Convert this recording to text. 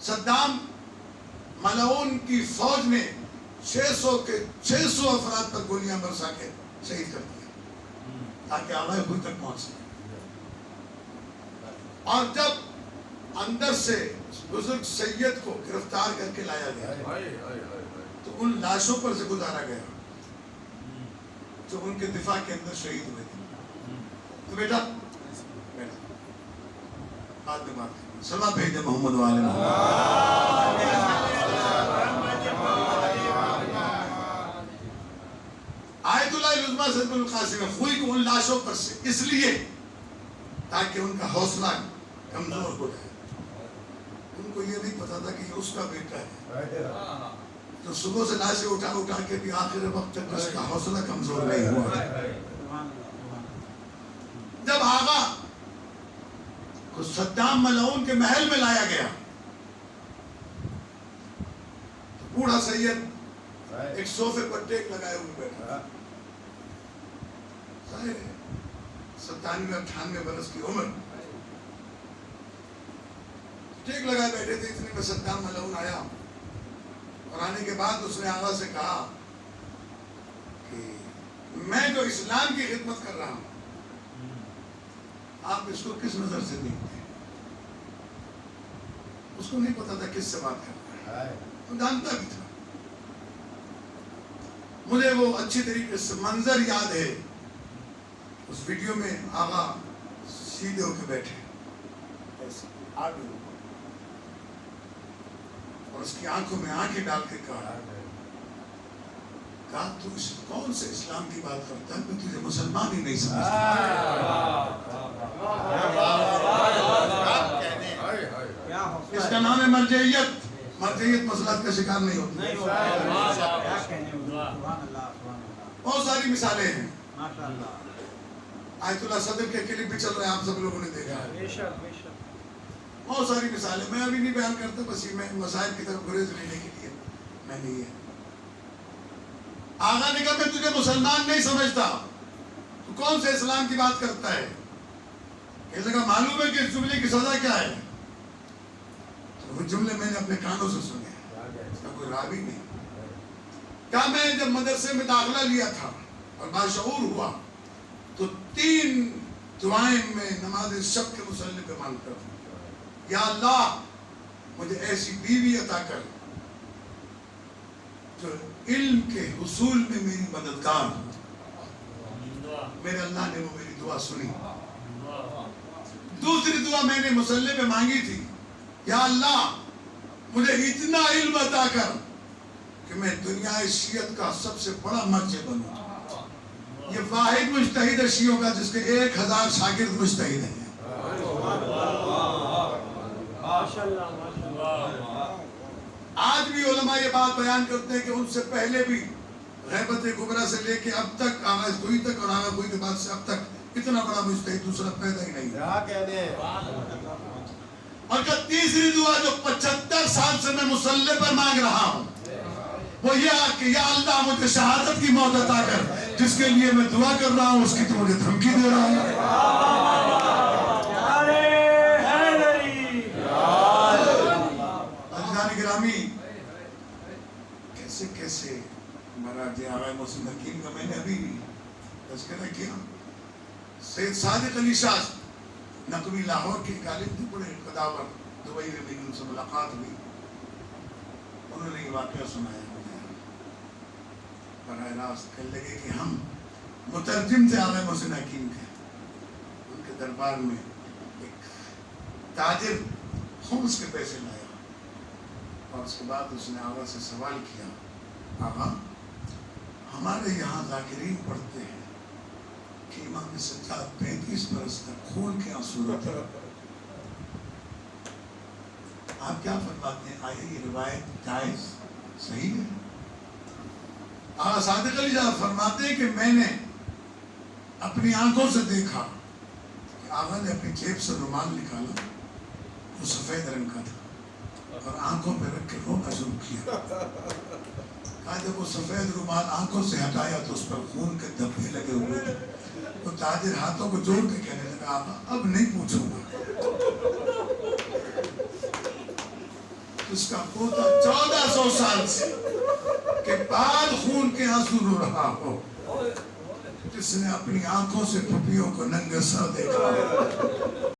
Saddam ملعون کی فوج نے 600 افراد پر گولیاں برسا کے شہید کر دیا تاکہ آغا خود تک پہنچ سکے. اور جب اندر سے بزرگ سید کو گرفتار کر کے لایا گیا تو ان لاشوں پر سے گزارا گیا جو ان کے دفاع کے اندر شہید ہوئے تھے. تو بیٹا بعد میں بات کریں. سلام بھیجے محمد والے آیت اللہ العظمیٰ سید القاسم خوئی کو ان لاشوں پر سے اس لیے تاکہ ان کا حوصلہ کمزور ہو جائے. ان کو یہ نہیں پتا تھا کہ یہ اس کا بیٹا ہے تو صبح سے لاشیں اٹھا کے بھی آخر وقت تک اس کا حوصلہ کمزور نہیں ہوا. جب آغا کو صدام ملعون کے محل میں لایا گیا تو بوڑھا سید ایک صوفے پر ٹیک لگائے ہوئے بیٹھا. ظاہر ہے 97-98 برس کی عمر ٹیک لگائے بیٹھے تھے. اتنے میں صدام ملعون آیا اور آنے کے بعد اس نے آغا سے کہا کہ میں جو اسلام کی خدمت کر رہا ہوں آپ اس کو کس نظر سے دیکھتے ہیں. اس کو نہیں پتا تھا کس سے بات کر رہا ہے. وہ جانتا بھی تھا. مجھے وہ اچھی طریقے سے منظر یاد ہے. اس ویڈیو میں آغا سیدھے ہو کے بیٹھے ایسے آگے اور اس کی آنکھوں میں آنکھیں ڈال کے کہا تو اس کون سے اسلام کی بات کرتا ہے میں تجھے مسلمان ہی نہیں سمجھتا. اس کا نام ہے مرجعیت. مرجعیت مسئلات کا شکار نہیں ہوتی. بہت ساری مثالیں ہیں. آیت اللہ صدر کے کلپ بھی چل رہے ہیں آپ سب لوگوں نے دیکھا ہے. بہت ساری مثالیں میں ابھی نہیں بیان کرتا بس یہ میں مسائل کی طرف گریز لینے کے لیے میں نے یہ آغا نے کہا میں تجھے مسلمان نہیں سمجھتا تو کون سے اسلام کی بات کرتا ہے. کہنے لگا معلوم ہے کہ اس جملے کی سزا کیا ہے. تو وہ جملے میں نے اپنے کانوں سے سنے. اس کا کوئی راوی نہیں. کہا میں جب مدرسے میں داخلہ لیا تھا اور باشعور ہوا تو 3 دعائیں میں نماز شب کے مصلی پہ مانگتا ہوں. یا اللہ مجھے ایسی بیوی عطا کر جو علم کے حصول میں میری مددگار ہو. میرے اللہ نے وہ میری دعا سنی. دوسری دعا میں نے مصلی پہ مانگی تھی یا اللہ مجھے اتنا علم عطا کر کہ میں دنیا شیعت کا سب سے بڑا مرجع بنوں. یہ واحد مجتہد ہے شیعوں کا جس کے 1000 شاگرد مجتہد ہیں. آج بھی علماء یہ بات بیان کرتے ہیں کہ ان سے پہلے بھی غیبت کبریٰ سے لے کے اب تک آغا خوئی تک اور آغا خوئی کے بعد سے اب تک اتنا بڑا مجتہد دوسرا پیدا ہی نہیں. اور کہ تیسری دعا جو 75 سال سے میں مصلی پر مانگ رہا ہوں وہ یہ کہ یا اللہ مجھے شہادت کی موت عطا کر جس کے لیے میں دعا کر رہا ہوں اس کی تو مجھے دھمکی دے رہا ہے. گرامی کیسے کیسے مراجع آغا محسن حکیم کا میں نے ابھی تذکرہ کیا. سید صادق علی شاہ نقوی لاہور کے غالب تھے بڑے قداور. دبئی میں بھی ان سے ملاقات ہوئی. انہوں نے یہ واقعہ سنایا مجھے براہ راست. کہنے لگے کہ ہم مترجم تھے آغا محسن حکیم کے. ان کے دربار میں ایک تاجر خمس کے پیسے لایا اور اس کے بعد اس نے آغا سے سوال کیا آغا ہمارے یہاں ذاکرین پڑھتے ہیں کہ امام سجاد 35 برس تک خون کے آنسو روتے ہیں. آپ کیا فرماتے ہیں آیا یہ روایت جائز صحیح ہے؟ آغا صادق علی شاہ فرماتے ہیں کہ میں نے اپنی آنکھوں سے دیکھا کہ آغا نے اپنی جیب سے رومال نکالا جو سفید رنگ کا تھا اور آنکھوں پہ رکھ کے رونا شروع کیا. کہا جب وہ سفید رومال آنکھوں سے ہٹایا تو اس پر خون کے دھبے لگے ہوئے تھے. وہ تاجر ہاتھوں کو جوڑ کے کہنے لگا آقا اب نہیں پوچھوں گا. اس کا پوتا 1400 سال سے کہ بعد خون کے آنسو رو رہا ہو، جس نے اپنی آنکھوں سے پھپھیوں کو ننگے سر دیکھا